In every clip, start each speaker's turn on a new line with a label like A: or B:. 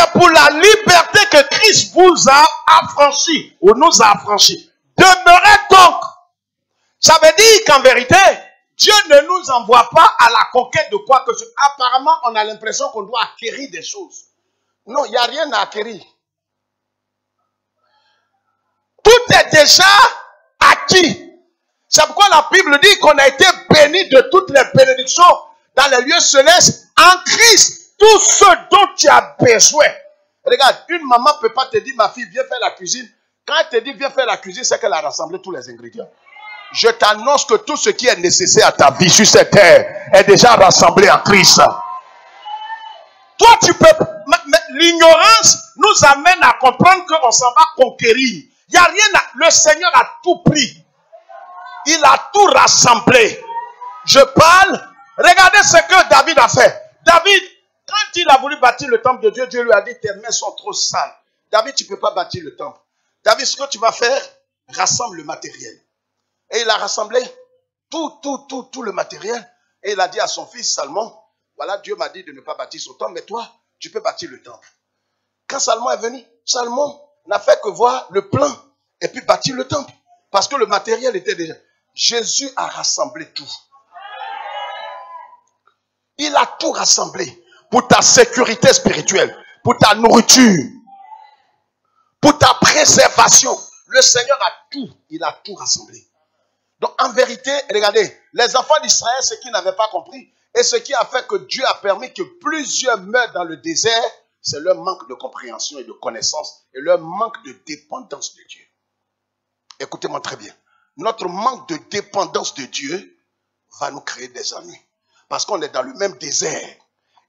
A: C'est pour la liberté que Christ vous a affranchi, ou nous a affranchis. Demeurez donc. Ça veut dire qu'en vérité, Dieu ne nous envoie pas à la conquête de quoi que ce soit. Apparemment, on a l'impression qu'on doit acquérir des choses. Non, il n'y a rien à acquérir. Tout est déjà acquis. C'est pourquoi la Bible dit qu'on a été béni de toutes les bénédictions dans les lieux célestes en Christ. Tout ce dont tu as besoin. Regarde, une maman ne peut pas te dire, ma fille, viens faire la cuisine. Quand elle te dit, viens faire la cuisine, c'est qu'elle a rassemblé tous les ingrédients. Je t'annonce que tout ce qui est nécessaire à ta vie sur cette terre est déjà rassemblé en Christ. Toi, tu peux... L'ignorance nous amène à comprendre qu'on s'en va conquérir. Il n'y a rien à... Le Seigneur a tout pris. Il a tout rassemblé. Je parle. Regardez ce que David a fait. David, quand il a voulu bâtir le temple de Dieu, Dieu lui a dit, tes mains sont trop sales. David, tu ne peux pas bâtir le temple. David, ce que tu vas faire, rassemble le matériel. Et il a rassemblé tout le matériel. Et il a dit à son fils Salomon, voilà, Dieu m'a dit de ne pas bâtir son temple, mais toi, tu peux bâtir le temple. Quand Salomon est venu, Salomon n'a fait que voir le plan et puis bâtir le temple. Parce que le matériel était déjà... Jésus a rassemblé tout. Il a tout rassemblé pour ta sécurité spirituelle, pour ta nourriture, pour ta préservation. Le Seigneur a tout, il a tout rassemblé. Donc en vérité, regardez, les enfants d'Israël, ce qu'ils n'avaient pas compris, et ce qui a fait que Dieu a permis que plusieurs meurent dans le désert, c'est leur manque de compréhension et de connaissance, et leur manque de dépendance de Dieu. Écoutez-moi très bien. Notre manque de dépendance de Dieu va nous créer des ennuis. Parce qu'on est dans le même désert.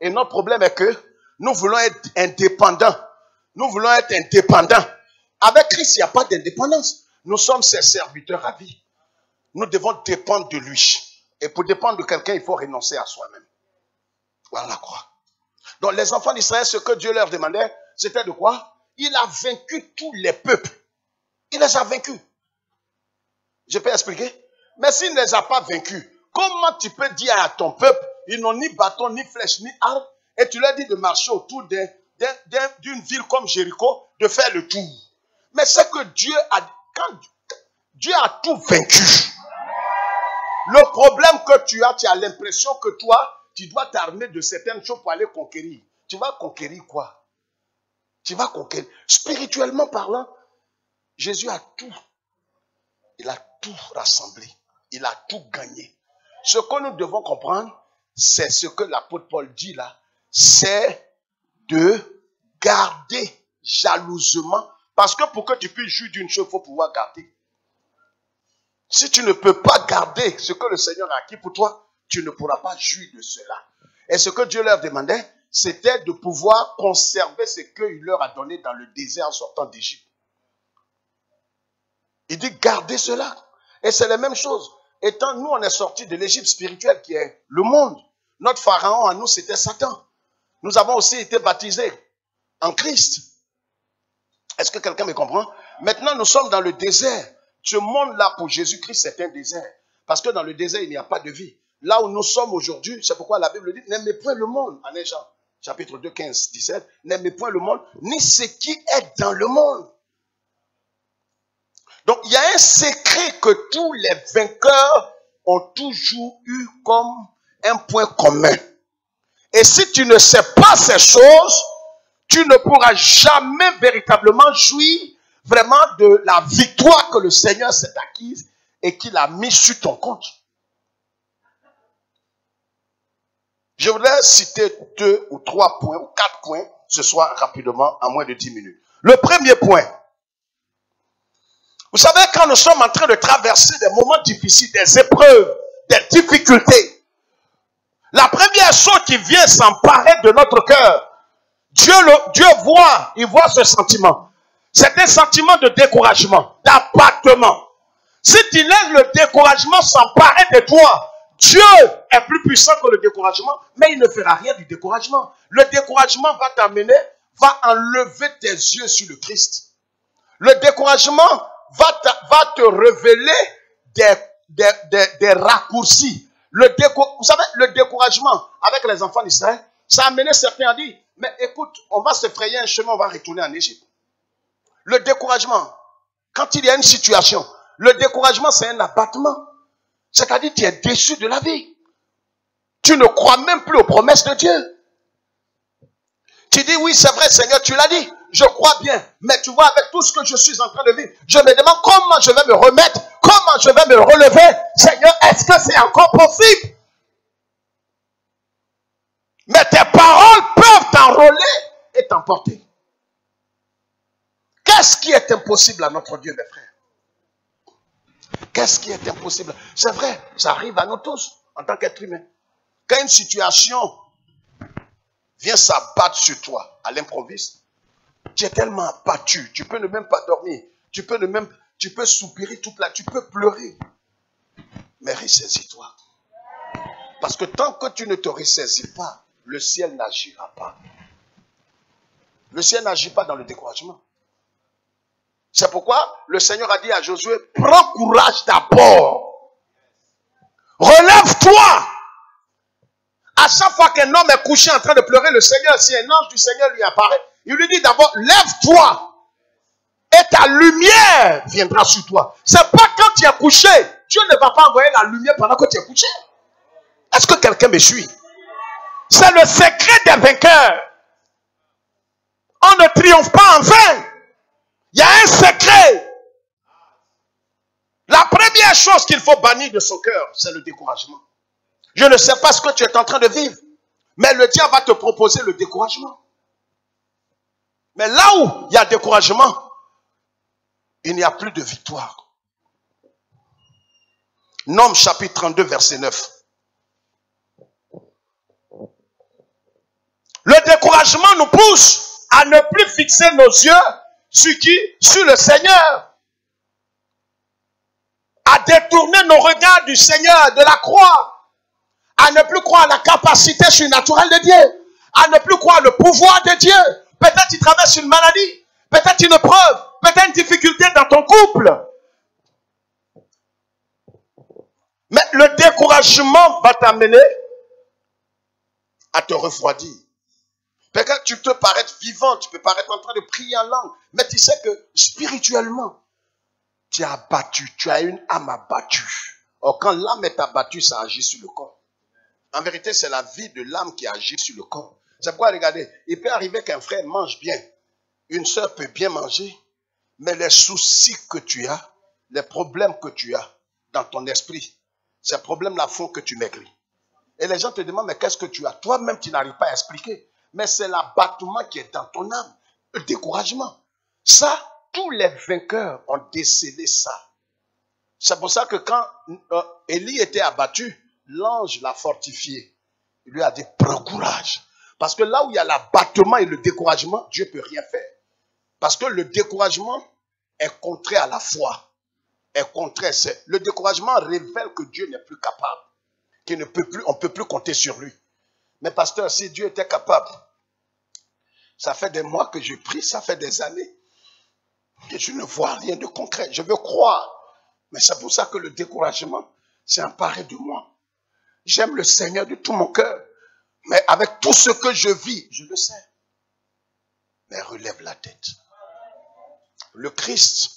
A: Et notre problème est que nous voulons être indépendants. Nous voulons être indépendants. Avec Christ, il n'y a pas d'indépendance. Nous sommes ses serviteurs à vie. Nous devons dépendre de lui. Et pour dépendre de quelqu'un, il faut renoncer à soi-même. Voilà la croix. Donc les enfants d'Israël, ce que Dieu leur demandait, c'était de quoi? Il a vaincu tous les peuples. Il les a vaincus. Je peux expliquer? Mais s'il ne les a pas vaincus, comment tu peux dire à ton peuple, ils n'ont ni bâton, ni flèche, ni arme, et tu leur dis de marcher autour d'une ville comme Jéricho, de faire le tour. Mais c'est que Dieu a, quand Dieu a tout vaincu. Le problème que tu as l'impression que toi, tu dois t'armer de certaines choses pour aller conquérir. Tu vas conquérir quoi? Tu vas conquérir. Spirituellement parlant, Jésus a tout. Il a tout rassemblé. Il a tout gagné. Ce que nous devons comprendre, c'est ce que l'apôtre Paul dit là, c'est de garder jalousement. Parce que pour que tu puisses jouir d'une chose, il faut pouvoir garder. Si tu ne peux pas garder ce que le Seigneur a acquis pour toi, tu ne pourras pas jouir de cela. Et ce que Dieu leur demandait, c'était de pouvoir conserver ce qu'il leur a donné dans le désert en sortant d'Égypte. Il dit gardez cela. Et c'est la même chose. Étant nous, on est sortis de l'Égypte spirituelle qui est le monde. Notre pharaon à nous, c'était Satan. Nous avons aussi été baptisés en Christ. Est-ce que quelqu'un me comprend? Maintenant, nous sommes dans le désert. Ce monde-là, pour Jésus-Christ, c'est un désert. Parce que dans le désert, il n'y a pas de vie. Là où nous sommes aujourd'hui, c'est pourquoi la Bible dit, n'aimez point le monde. En Jean, chapitre 2, 15, 17, n'aimez point le monde, ni ce qui est dans le monde. Donc, il y a un secret que tous les vainqueurs ont toujours eu comme un point commun. Et si tu ne sais pas ces choses, tu ne pourras jamais véritablement jouir vraiment de la victoire que le Seigneur s'est acquise et qu'il a mis sur ton compte. Je voudrais citer 2 ou 3 points ou 4 points ce soir rapidement en moins de 10 minutes. Le premier point. Vous savez, quand nous sommes en train de traverser des moments difficiles, des épreuves, des difficultés, la première chose qui vient s'emparer de notre cœur, Dieu voit, il voit ce sentiment. C'est un sentiment de découragement, d'abattement. Si tu laisses le découragement s'emparer de toi, Dieu est plus puissant que le découragement, mais il ne fera rien du découragement. Le découragement va t'amener, va enlever tes yeux sur le Christ. Le découragement va te révéler des raccourcis. Vous savez, le découragement avec les enfants d'Israël, ça a amené certains à dire, Mais écoute, on va se frayer un chemin, on va retourner en Égypte. Le découragement, quand il y a une situation, le découragement, c'est un abattement. C'est-à-dire que tu es déçu de la vie. Tu ne crois même plus aux promesses de Dieu. Tu dis, oui, c'est vrai, Seigneur, tu l'as dit. Je crois bien. Mais tu vois, avec tout ce que je suis en train de vivre, je me demande comment je vais me remettre, comment je vais me relever. Seigneur, est-ce que c'est encore possible? Mais tes paroles peuvent t'enrôler et t'emporter. Qu'est-ce qui est impossible à notre Dieu, mes frères? Qu'est-ce qui est impossible? C'est vrai, ça arrive à nous tous, en tant qu'être humain. Quand une situation vient s'abattre sur toi, à l'improviste, tu es tellement abattu, tu peux ne même pas dormir, tu peux soupirer toute la, tu peux pleurer. Mais ressaisis-toi. Parce que tant que tu ne te ressaisis pas, le ciel n'agira pas. Le ciel n'agit pas dans le découragement. C'est pourquoi le Seigneur a dit à Josué, prends courage d'abord. Relève-toi. À chaque fois qu'un homme est couché en train de pleurer, le Seigneur, si un ange du Seigneur lui apparaît, il lui dit d'abord, lève-toi. Et ta lumière viendra sur toi. C'est pas quand tu es couché, Dieu ne va pas envoyer la lumière pendant que tu es couché. Est-ce que quelqu'un me suit? C'est le secret des vainqueurs. On ne triomphe pas en vain. Il y a un secret. La première chose qu'il faut bannir de son cœur, c'est le découragement. Je ne sais pas ce que tu es en train de vivre, mais le diable va te proposer le découragement. Mais là où il y a découragement, il n'y a plus de victoire. Nom chapitre 32, verset 9. Le découragement nous pousse à ne plus fixer nos yeux sur qui? Sur le Seigneur. À détourner nos regards du Seigneur, de la croix. À ne plus croire à la capacité surnaturelle de Dieu. À ne plus croire le pouvoir de Dieu. Peut-être tu traverses une maladie. Peut-être une épreuve. Peut-être une difficulté dans ton couple. Mais le découragement va t'amener à te refroidir. Peut-être tu peux paraître vivant, tu peux paraître en train de prier en langue, mais tu sais que spirituellement, tu es abattu, tu as une âme abattue. Or, quand l'âme est abattue, ça agit sur le corps. En vérité, c'est la vie de l'âme qui agit sur le corps. C'est pourquoi, regardez, il peut arriver qu'un frère mange bien, une sœur peut bien manger, mais les soucis que tu as, les problèmes que tu as dans ton esprit, ces problèmes-là font que tu maigris. Et les gens te demandent, mais qu'est-ce que tu as? Toi-même, tu n'arrives pas à expliquer. Mais c'est l'abattement qui est dans ton âme, le découragement. Ça, tous les vainqueurs ont décelé ça. C'est pour ça que quand Élie était abattu, l'ange l'a fortifié. Il lui a dit, prends courage. Parce que là où il y a l'abattement et le découragement, Dieu ne peut rien faire. Parce que le découragement est contraire à la foi. Est contraire. Le découragement révèle que Dieu n'est plus capable. Qu'il ne peut plus, on ne peut plus compter sur lui. Mais pasteur, si Dieu était capable, ça fait des mois que je prie, ça fait des années, et je ne vois rien de concret. Je veux croire, mais c'est pour ça que le découragement s'est emparé de moi. J'aime le Seigneur de tout mon cœur, mais avec tout ce que je vis, je le sais. Mais relève la tête. Le Christ,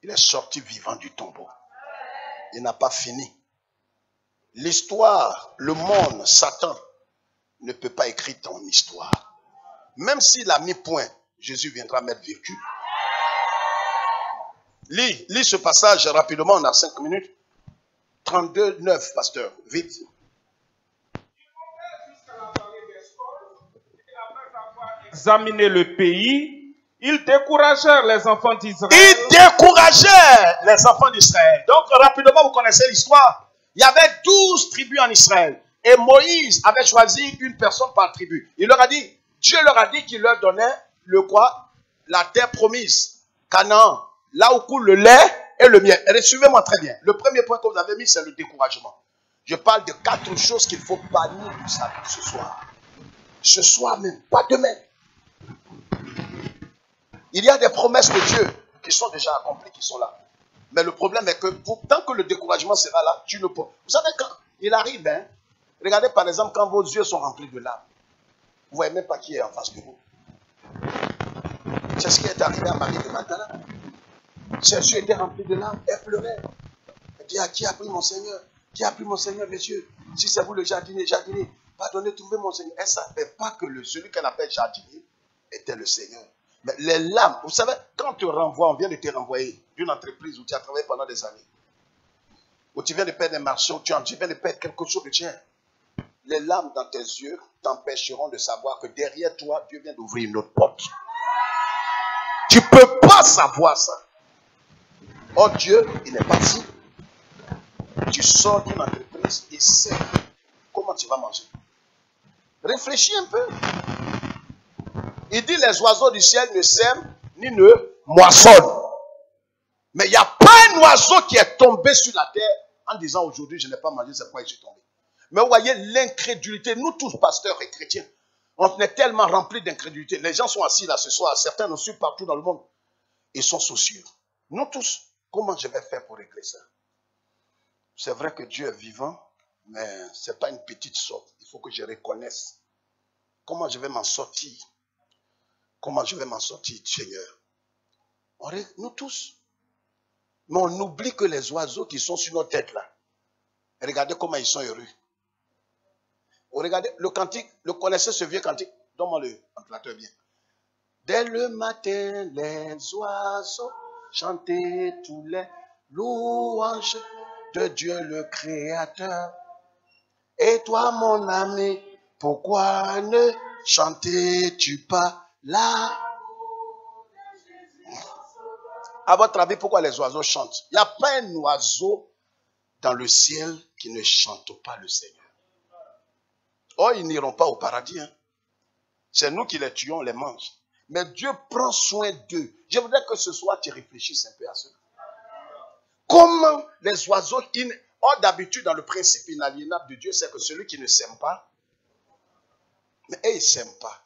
A: il est sorti vivant du tombeau. Il n'a pas fini. L'histoire, le monde, Satan, ne peut pas écrire ton histoire. Même s'il a mis point, Jésus viendra mettre virgule. Lis ce passage rapidement, on a 5 minutes. 32, 9, pasteur, vite.
B: Examiner le pays, ils découragèrent les enfants d'Israël.
A: Ils découragèrent les enfants d'Israël. Donc rapidement, vous connaissez l'histoire. Il y avait 12 tribus en Israël. Et Moïse avait choisi une personne par tribu. Il leur a dit, Dieu leur a dit qu'il leur donnait le quoi? La terre promise, Canaan, là où coule le lait et le miel. Et suivez-moi très bien. Le premier point que vous avez mis, c'est le découragement. Je parle de 4 choses qu'il faut bannir de sa vie ce soir. Ce soir même, pas demain. Il y a des promesses de Dieu qui sont déjà accomplies, qui sont là. Mais le problème est que tant que le découragement sera là, tu ne peux. Vous savez, quand il arrive, regardez par exemple quand vos yeux sont remplis de larmes. Vous voyez même pas qui est en face de vous. C'est ce qui est arrivé à Marie de Magdala. Ses yeux étaient remplis de larmes. Elle pleurait. Elle dit, qui a pris mon Seigneur? Qui a pris mon Seigneur, messieurs? Si c'est vous le jardinier, pardonnez, trouvez mon Seigneur. Elle ne savait pas que celui qu'elle appelle jardinier était le Seigneur. Mais les larmes, vous savez, quand on te renvoie, on vient de te renvoyer d'une entreprise où tu as travaillé pendant des années, où tu viens de perdre des marchands, tu viens de perdre quelque chose de tien. Les larmes dans tes yeux t'empêcheront de savoir que derrière toi, Dieu vient d'ouvrir une autre porte. Tu ne peux pas savoir ça. Oh Dieu, il n'est pas si. Tu sors d'une entreprise et sais comment tu vas manger. Réfléchis un peu. Il dit les oiseaux du ciel ne sèment ni ne moissonnent. Mais il n'y a pas un oiseau qui est tombé sur la terre en disant aujourd'hui je n'ai pas mangé, c'est pourquoi je suis tombé. Mais vous voyez l'incrédulité, nous tous pasteurs et chrétiens, on est tellement remplis d'incrédulité. Les gens sont assis là ce soir, certains nous suivent partout dans le monde. Ils sont soucieux. Nous tous, comment je vais faire pour régler ça? C'est vrai que Dieu est vivant, mais ce n'est pas une petite sorte. Il faut que je reconnaisse. Comment je vais m'en sortir? Comment je vais m'en sortir, Seigneur? Nous tous. Mais on oublie que les oiseaux qui sont sur nos têtes là, regardez comment ils sont heureux. Regardez le cantique, le connaissez ce vieux cantique? Donne-moi le ventilateur bien. Dès le matin, les oiseaux chantaient tous les louanges de Dieu le Créateur. Et toi, mon ami, pourquoi ne chantais-tu pas là? À votre avis, pourquoi les oiseaux chantent? Il n'y a pas un oiseau dans le ciel qui ne chante pas le Seigneur. Oh, ils n'iront pas au paradis. Hein. C'est nous qui les tuons, les mange. Mais Dieu prend soin d'eux. Je voudrais que ce soir, tu réfléchisses un peu à ça. Comment les oiseaux qui... Oh, d'habitude, dans le principe inaliénable de Dieu, c'est que celui qui ne s'aime pas, mais ils ne s'aiment pas.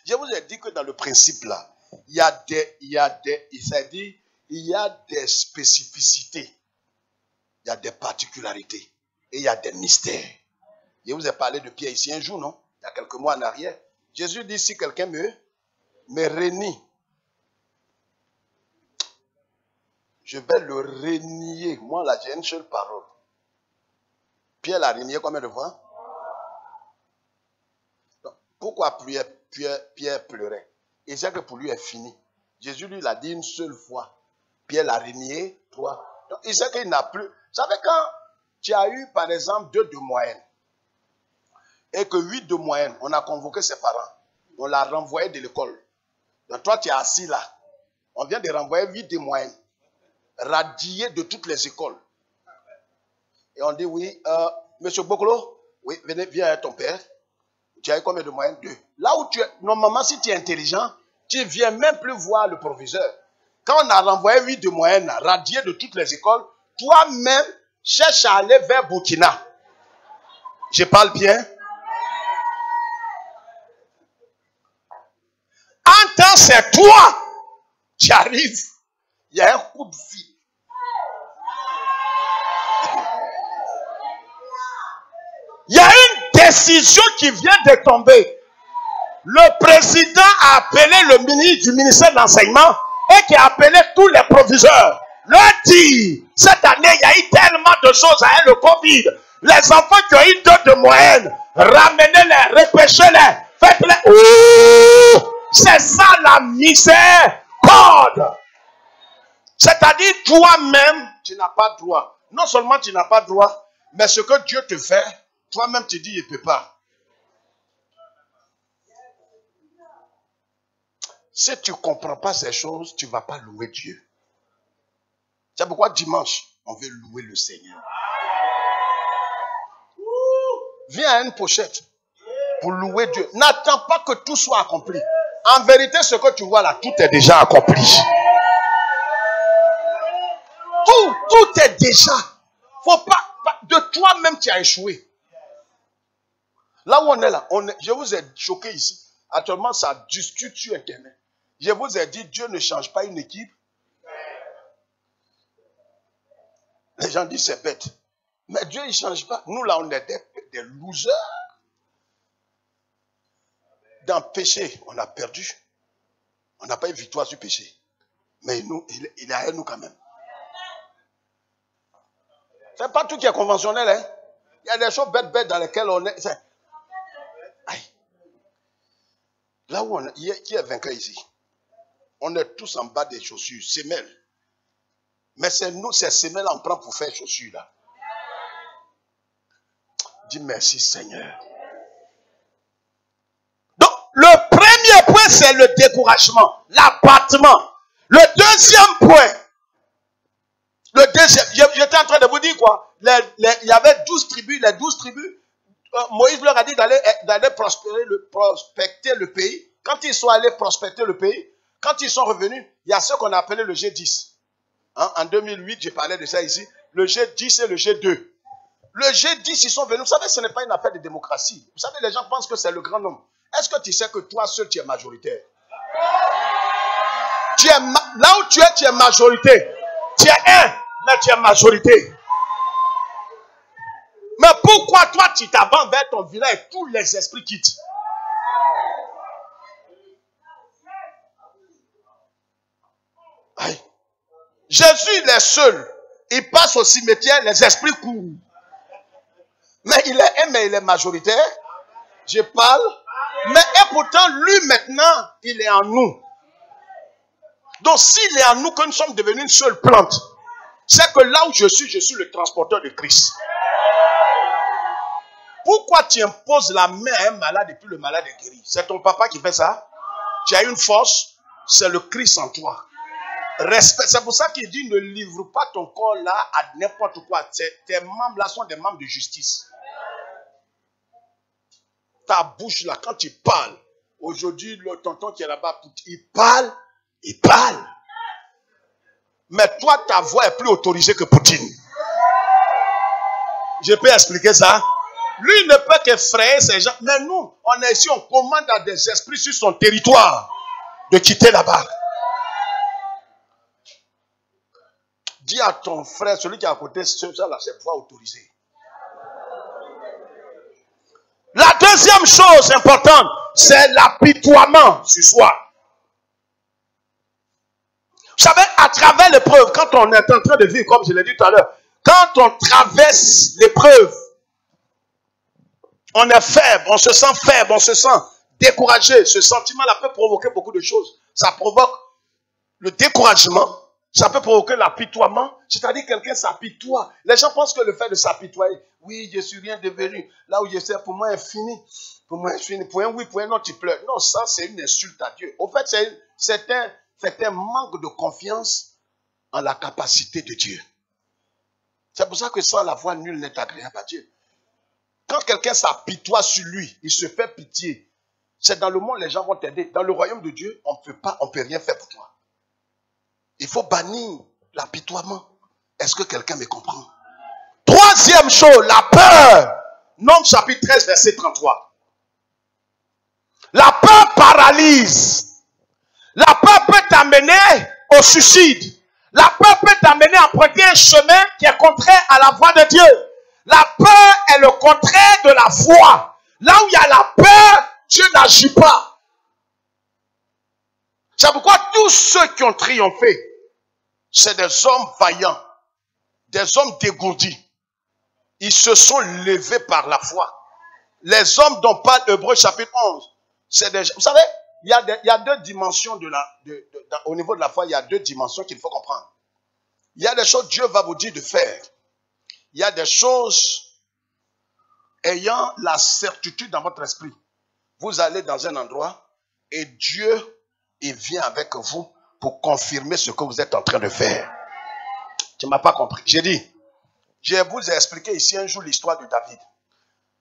A: Je vous ai dit que dans le principe là, il y a des spécificités, il y a des particularités et il y a des mystères. Je vous ai parlé de Pierre ici un jour, non? Il y a quelques mois en arrière. Jésus dit, si quelqu'un me renie, je vais le renier. Moi là, j'ai une seule parole. Pierre l'a renié combien de fois? Donc, pourquoi Pierre pleurait? Il sait que pour lui est fini. Jésus lui l'a dit une seule fois. Pierre l'a renié 3. Donc, il sait qu'il n'a plus. Vous savez, quand tu as eu, par exemple, 2 de moyenne, et que 8 de moyenne, on a convoqué ses parents, on l'a renvoyé de l'école. Donc, toi, tu es assis là. On vient de renvoyer 8 de moyenne, radié de toutes les écoles. Et on dit, oui, monsieur Bokolo, oui, venez, viens avec ton père. Tu as eu combien de moyenne? 2. Là où tu es, normalement, si tu es intelligent, tu ne viens même plus voir le proviseur. Quand on a renvoyé 8 de moyenne, radié de toutes les écoles, toi-même, cherche à aller vers Burkina. Je parle bien. En temps, c'est toi qui arrives. Il y a un coup de fil. Il y a une décision qui vient de tomber. Le président a appelé le ministre du ministère de l'enseignement et qui a appelé tous les proviseurs. Leur dit, cette année, il y a eu tellement de choses avec le Covid. Les enfants qui ont eu 2 de moyenne, ramenez-les, repêchez-les, faites-les. Oh, c'est ça la miséricorde. C'est-à-dire, toi-même, tu n'as pas droit. Non seulement tu n'as pas droit, mais ce que Dieu te fait, toi-même tu dis, il ne peut pas. Si tu ne comprends pas ces choses, tu ne vas pas louer Dieu. C'est pourquoi dimanche, on veut louer le Seigneur. Viens à une pochette pour louer Dieu. N'attends pas que tout soit accompli. En vérité, ce que tu vois là, tout est déjà accompli. Tout est déjà. Faut pas, de toi-même, tu as échoué. Là où on est là, je vous ai choqué ici. Actuellement, ça discute sur Internet. Je vous ai dit, Dieu ne change pas une équipe. Les gens disent c'est bête. Mais Dieu, il ne change pas. Nous, là, on est des losers. dans le péché, on a perdu. On n'a pas eu victoire sur le péché. Mais nous, il est à nous quand même. C'est pas tout qui est conventionnel. Hein? Il y a des choses bêtes dans lesquelles on est. Aïe. Là où on est, qui est vainqueur ici? On est tous en bas des chaussures, semelles. Mais c'est nous, ces semelles, on prend pour faire chaussures là. Dis merci Seigneur. Donc, le premier point, c'est le découragement, l'abattement. Le deuxième point, j'étais en train de vous dire quoi? Il y avait 12 tribus, les 12 tribus, Moïse leur a dit d'aller prospecter le pays. Quand ils sont allés prospecter le pays, quand ils sont revenus, il y a ce qu'on a appelé le G10. Hein? En 2008, j'ai parlé de ça ici. Le G10 et le G2. Le G10, ils sont venus. Vous savez, ce n'est pas une affaire de démocratie. Vous savez, les gens pensent que c'est le grand nombre. Est-ce que tu sais que toi seul, tu es majoritaire? Là où tu es majorité. Tu es un, mais tu es majorité. Mais pourquoi toi, tu t'avances vers ton village et tous les esprits quittent? Aïe. Jésus, il est seul. Il passe au cimetière, les esprits courent. Mais il est un, mais il est majoritaire. Je parle. Mais et pourtant, lui maintenant, il est en nous. Donc s'il est en nous, que nous sommes devenus une seule plante, c'est que là où je suis le transporteur de Christ. Pourquoi tu imposes la main à un malade et puis le malade est guéri? C'est ton papa qui fait ça? Tu as une force, c'est le Christ en toi. Respect. C'est pour ça qu'il dit ne livre pas ton corps là à n'importe quoi. Tes membres là sont des membres de justice. Ta bouche là, quand tu parles, aujourd'hui le tonton qui est là-bas, il parle. Mais toi, ta voix est plus autorisée que Poutine. Je peux expliquer ça? Lui ne peut qu'effrayer ces gens. Mais nous, on est ici, on commande à des esprits sur son territoire de quitter là-bas. Dis à ton frère, celui qui est à côté, ça là, c'est voix autorisée. La deuxième chose importante, c'est l'apitoiement sur soi. Vous savez, à travers l'épreuve, quand on est en train de vivre, comme je l'ai dit tout à l'heure, quand on traverse l'épreuve, on est faible, on se sent faible, on se sent découragé. Ce sentiment-là peut provoquer beaucoup de choses. Ça provoque le découragement, ça peut provoquer l'apitoiement, c'est-à-dire quelqu'un s'apitoie. Les gens pensent que le fait de s'apitoyer, oui, je suis rien devenu, là où je suis, pour moi, est fini. Pour moi, est fini. Pour un oui, pour un non, tu pleures. Non, ça, c'est une insulte à Dieu. Au fait, c'est un manque de confiance en la capacité de Dieu. C'est pour ça que sans la foi, nul n'est agréable à Dieu. Quand quelqu'un s'apitoie sur lui, il se fait pitié. C'est dans le monde, les gens vont t'aider. Dans le royaume de Dieu, on ne peut rien faire pour toi. Il faut bannir l'apitoiement. Est-ce que quelqu'un me comprend? Troisième chose, la peur. Nombre chapitre 13, verset 33. La peur paralyse. La peur peut t'amener au suicide. La peur peut t'amener à emprunter un chemin qui est contraire à la voie de Dieu. La peur est le contraire de la foi. Là où il y a la peur, Dieu n'agit pas. C'est pourquoi tous ceux qui ont triomphé, c'est des hommes vaillants, des hommes dégourdis. Ils se sont levés par la foi. Les hommes dont parle Hébreux chapitre 11, c'est des gens. Vous savez, il y a deux dimensions au niveau de la foi, il y a deux dimensions qu'il faut comprendre. Il y a des choses que Dieu va vous dire de faire. Il y a des choses ayant la certitude dans votre esprit. Vous allez dans un endroit et Dieu, il vient avec vous pour confirmer ce que vous êtes en train de faire. Tu ne m'as pas compris. J'ai dit, je vous ai expliqué ici un jour l'histoire de David.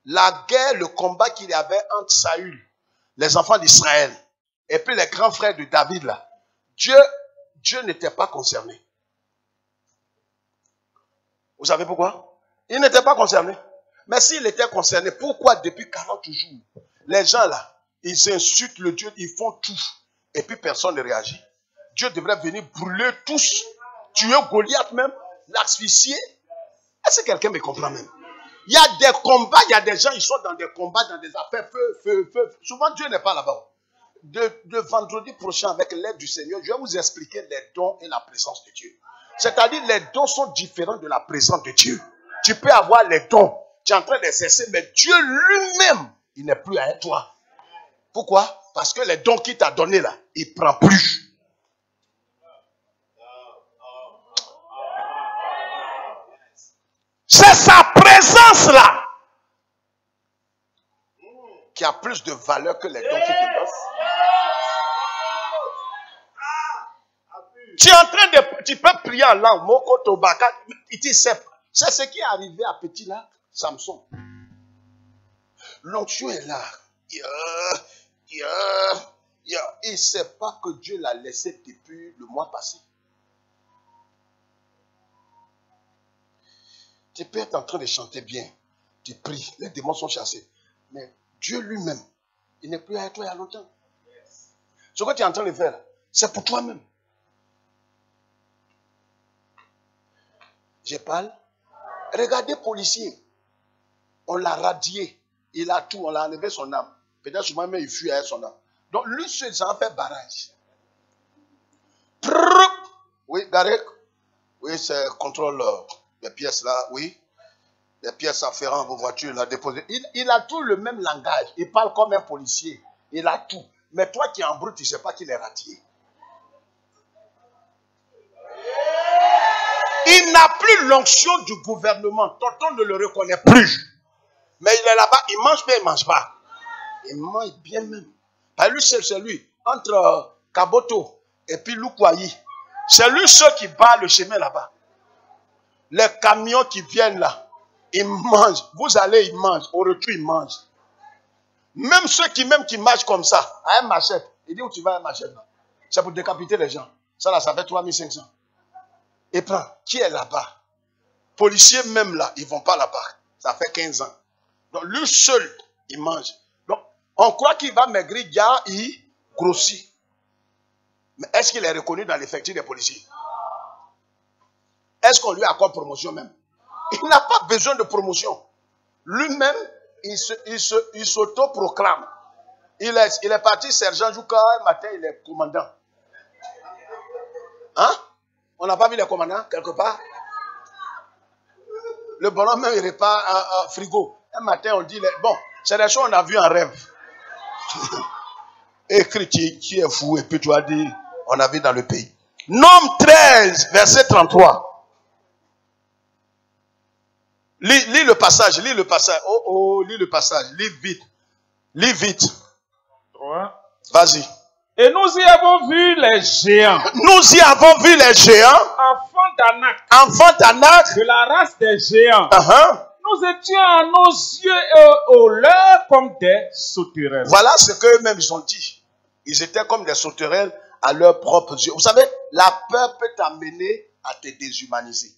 A: La guerre, le combat qu'il y avait entre Saül, les enfants d'Israël, et puis les grands frères de David là. Dieu n'était pas concerné. Vous savez pourquoi? Il n'était pas concerné. Mais s'il était concerné, pourquoi depuis 40 jours, les gens là, ils insultent le Dieu, ils font tout, et puis personne ne réagit? Dieu devrait venir brûler tous, tuer Goliath même, l'asphyxier. Est-ce que quelqu'un me comprend même? Il y a des combats, il y a des gens, ils sont dans des combats, dans des affaires, feu. Souvent, Dieu n'est pas là-bas. De vendredi prochain, avec l'aide du Seigneur, je vais vous expliquer les dons et la présence de Dieu. C'est-à-dire, les dons sont différents de la présence de Dieu. Tu peux avoir les dons, tu es en train d'exercer, mais Dieu lui-même, il n'est plus avec toi. Pourquoi? Parce que les dons qu'il t'a donnés là, il ne prend plus. C'est sa présence là qui a plus de valeur que les dons qu'il te donne. Tu es en train de... Tu peux prier en langue. Moko Tobaka. C'est ce qui est arrivé à Petit Lac, Samson. L'onction est là. Il ne sait pas que Dieu l'a laissé depuis le mois passé. Tu peux être en train de chanter bien. Tu pries. Les démons sont chassés. Mais Dieu lui-même, il n'est plus avec toi il y a longtemps. Ce que tu es en train de faire, c'est pour toi-même. Je parle. Regardez policier. On l'a radié. Il a tout. On l'a enlevé son âme. Peut-être souvent même il fuit avec son âme. Donc lui seul, ça en fait barrage. Oui, Garek. Oui, c'est contrôle des pièces là. Oui. Les pièces afférentes à vos voitures, là, déposées. Il a tout le même langage. Il parle comme un policier. Il a tout. Mais toi qui es en brut, tu ne sais pas qu'il est radié. Il n'a plus l'onction du gouvernement. Tonton ne le reconnaît plus. Mais il est là-bas, il mange bien, il ne mange pas. Il mange bien même. Pas lui seul, c'est lui. Entre Kaboto et puis Loukwayi. C'est lui seul qui bat le chemin là-bas. Les camions qui viennent là, ils mangent. Vous allez, ils mangent. Au retour, ils mangent. Même ceux qui marchent comme ça, à un machette. Il dit où tu vas à un machette là? C'est pour décapiter les gens. Ça là, ça fait 3500. Et prends, qui est là-bas? Policiers même là, ils ne vont pas là-bas. Ça fait 15 ans. Donc lui seul, il mange. Donc on croit qu'il va maigrir, il grossit. Mais est-ce qu'il est reconnu dans l'effectif des policiers? Est-ce qu'on lui accorde promotion même? Il n'a pas besoin de promotion. Lui-même, il s'auto-proclame. Il est parti sergent jusqu'à un matin, il est commandant. Hein? On n'a pas vu les commandants quelque part? Le bonhomme même, il répare un frigo. Un matin, on dit, bon, c'est des choses qu'on a vues en rêve. Écrit, tu es fou, et puis tu as dit, on a vu dans le pays. Nombre 13, verset 33. Lis le passage, lis le passage. Lis le passage, lis vite. Lis vite.
B: 3.
A: Vas-y.
B: Et nous y avons vu les géants.
A: Nous y avons vu les géants.
B: Enfants d'Anak.
A: Enfants d'Anak.
B: De la race des géants. Nous étions à nos yeux et aux leurs comme des sauterelles.
A: Voilà ce qu'eux-mêmes ils ont dit. Ils étaient comme des sauterelles à leurs propres yeux. Vous savez, la peur peut t'amener à te déshumaniser.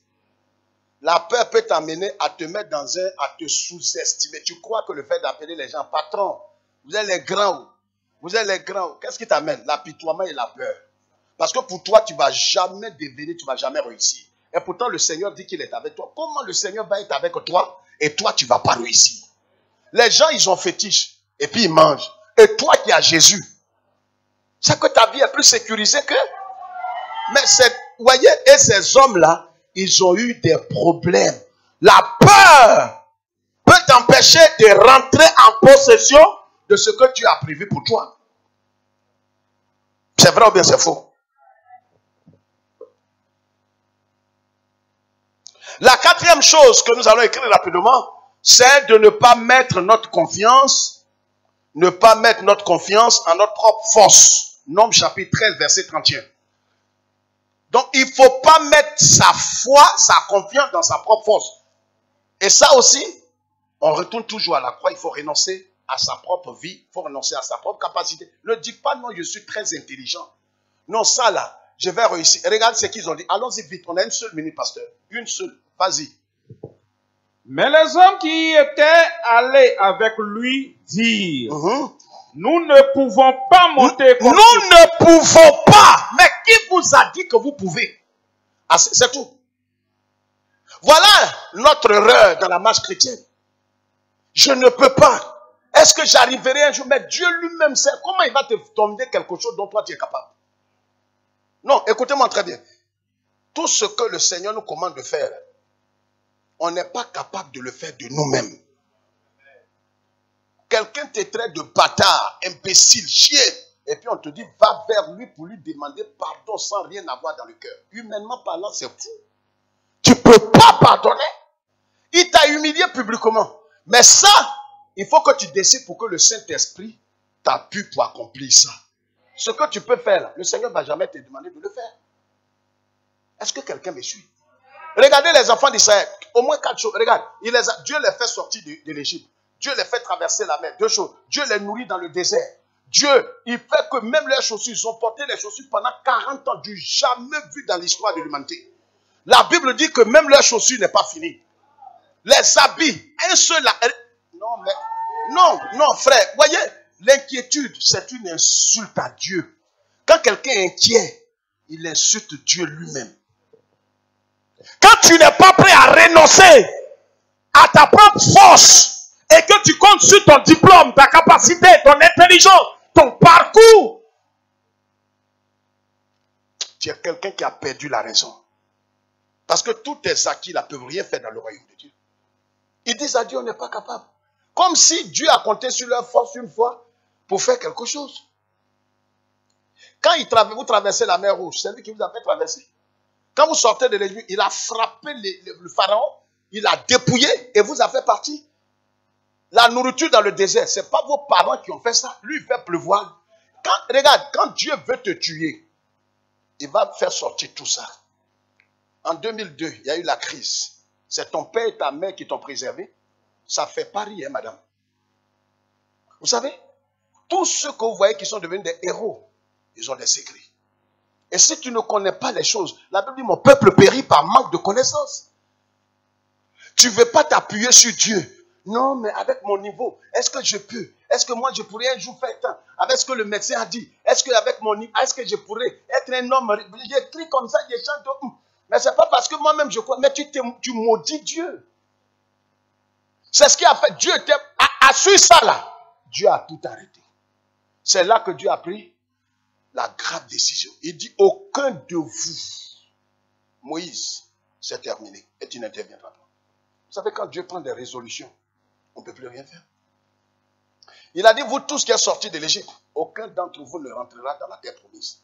A: La peur peut t'amener à te mettre à te sous-estimer. Tu crois que le fait d'appeler les gens patron, vous êtes les grands. Vous êtes les grands. Qu'est-ce qui t'amène? L'apitoiement et la peur. Parce que pour toi, tu ne vas jamais devenir, tu ne vas jamais réussir. Et pourtant, le Seigneur dit qu'il est avec toi. Comment le Seigneur va être avec toi et toi, tu ne vas pas réussir? Les gens, ils ont fétiche et puis ils mangent. Et toi qui as Jésus, c'est que ta vie est plus sécurisée que... Mais vous voyez, et ces hommes-là, ils ont eu des problèmes. La peur peut t'empêcher de rentrer en possession de ce que Dieu a prévu pour toi. C'est vrai ou bien c'est faux? La quatrième chose que nous allons écrire rapidement, c'est de ne pas mettre notre confiance, en notre propre force. Nombre chapitre 13, verset 31. Donc, il ne faut pas mettre sa foi, sa confiance dans sa propre force. Et ça aussi, on retourne toujours à la croix. Il faut renoncer à sa propre vie. Il faut renoncer à sa propre capacité. Ne dis pas non, je suis très intelligent. Non, ça là, je vais réussir. Regarde ce qu'ils ont dit. Allons-y vite. On a une seule minute, pasteur. Une seule. Vas-y.
B: Mais les hommes qui étaient allés avec lui dirent, nous ne pouvons pas monter comme
A: nous ne pouvons pas. Mais qui vous a dit que vous pouvez? Ah, c'est tout. Voilà notre erreur dans la marche chrétienne. Je ne peux pas. Est-ce que j'arriverai un jour? Mais Dieu lui-même sait. Comment il va te demander quelque chose dont toi tu es capable? Non, écoutez-moi très bien. Tout ce que le Seigneur nous commande de faire, on n'est pas capable de le faire de nous-mêmes. Quelqu'un te traite de bâtard, imbécile, chier. Et puis on te dit, va vers lui pour lui demander pardon sans rien avoir dans le cœur. Humainement parlant, c'est fou. Tu ne peux pas pardonner. Il t'a humilié publiquement. Mais ça, il faut que tu décides pour que le Saint-Esprit t'appuie pour accomplir ça. Ce que tu peux faire, le Seigneur ne va jamais te demander de le faire. Est-ce que quelqu'un me suit? Regardez les enfants d'Israël. Au moins 4 choses. Regarde, Dieu les fait sortir de l'Égypte. Dieu les fait traverser la mer. 2 choses. Dieu les nourrit dans le désert. Dieu, il fait que même leurs chaussures, ils ont porté les chaussures pendant 40 ans, du jamais vu dans l'histoire de l'humanité. La Bible dit que même leurs chaussures n'est pas finie. Les habits, un seul... Non, mais... Non, frère. Voyez, l'inquiétude, c'est une insulte à Dieu. Quand quelqu'un est inquiet, il insulte Dieu lui-même. Quand tu n'es pas prêt à renoncer à ta propre force et que tu comptes sur ton diplôme, ta capacité, ton intelligence, ton parcours, tu es quelqu'un qui a perdu la raison. Parce que tous tes acquis ne peuvent rien faire dans le royaume de Dieu. Ils disent à Dieu, on n'est pas capable. Comme si Dieu a compté sur leur force une fois pour faire quelque chose. Quand vous traversez la mer Rouge, c'est lui qui vous a fait traverser. Quand vous sortez de l'Égypte, il a frappé le pharaon, il a dépouillé et vous a fait partir. La nourriture dans le désert, ce n'est pas vos parents qui ont fait ça. Lui, il fait pleuvoir. Regarde, quand Dieu veut te tuer, il va faire sortir tout ça. En 2002, il y a eu la crise. C'est ton père et ta mère qui t'ont préservé. Ça fait pas rire, madame. Vous savez, tous ceux que vous voyez qui sont devenus des héros, ils ont des secrets. Et si tu ne connais pas les choses, la Bible dit, mon peuple périt par manque de connaissance. Tu ne veux pas t'appuyer sur Dieu. Non, mais avec mon niveau, est-ce que je peux? Est-ce que moi je pourrais un jour faire tant? Avec ce que le médecin a dit, est-ce qu'avec mon niveau, est-ce que je pourrais être un homme? J'écris comme ça, je chante. Mais ce n'est pas parce que moi-même je crois, mais tu maudis Dieu. C'est ce qui a fait. Dieu a su ça là. Dieu a tout arrêté. C'est là que Dieu a pris la grave décision. Il dit, aucun de vous, Moïse, c'est terminé. Et tu n'interviendras pas. Vous savez, quand Dieu prend des résolutions, on ne peut plus rien faire. Il a dit, vous tous qui êtes sortis de l'Égypte, aucun d'entre vous ne rentrera dans la terre promise.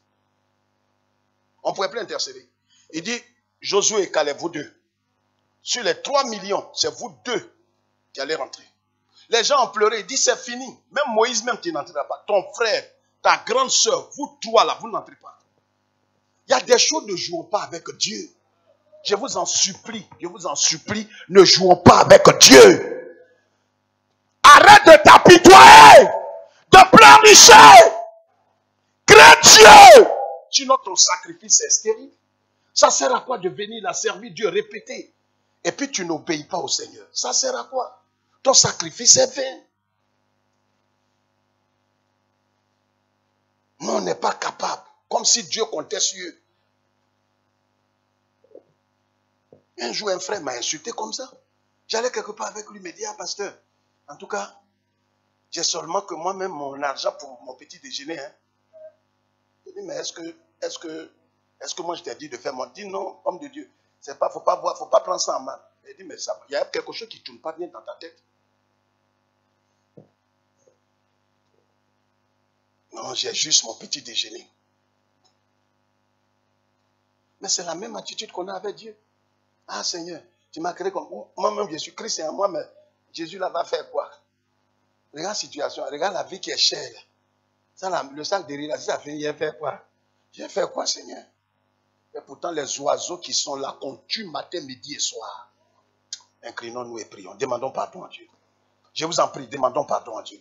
A: On ne pourrait plus intercéder. Il dit, Josué et Caleb, vous deux. Sur les 3 millions, c'est vous deux qui allez rentrer. Les gens ont pleuré, ils disent, c'est fini. Même Moïse, même tu n'entreras pas. Ton frère, ta grande soeur, vous trois là, vous n'entrez pas. Il y a des choses, ne jouons pas avec Dieu. Je vous en supplie, ne jouons pas avec Dieu. Arrête de t'apitoyer, de pleurnicher. Crains Dieu. Sinon ton sacrifice est stérile. Ça sert à quoi de venir là servir Dieu, répéter? Et puis tu n'obéis pas au Seigneur. Ça sert à quoi? Ton sacrifice est vain. Non, on n'est pas capable. Comme si Dieu comptait sur eux. Un jour, un frère m'a insulté comme ça. J'allais quelque part avec lui, il me dit, ah pasteur, en tout cas, j'ai seulement que moi-même mon argent pour mon petit déjeuner. Hein. Je dis, mais est-ce que moi je t'ai dit de faire mon... Il dit, non, homme de Dieu, c'est pas, faut pas voir, faut pas prendre ça en mal. Il dit, mais ça, il y a quelque chose qui ne tourne pas bien dans ta tête. Non, j'ai juste mon petit déjeuner. Mais c'est la même attitude qu'on a avec Dieu. Ah Seigneur, tu m'as créé comme moi-même, je suis Christ et en moi, mais Jésus là va faire quoi? Regarde la situation, regarde la vie qui est chère. Ça, le sac de riz là, si ça fait, il a fait quoi? J'ai fait quoi, Seigneur? Et pourtant, les oiseaux qui sont là, qu'on tue matin, midi et soir. Inclinons-nous et prions. Demandons pardon à Dieu. Je vous en prie, demandons pardon à Dieu.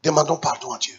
A: Demandons pardon à Dieu.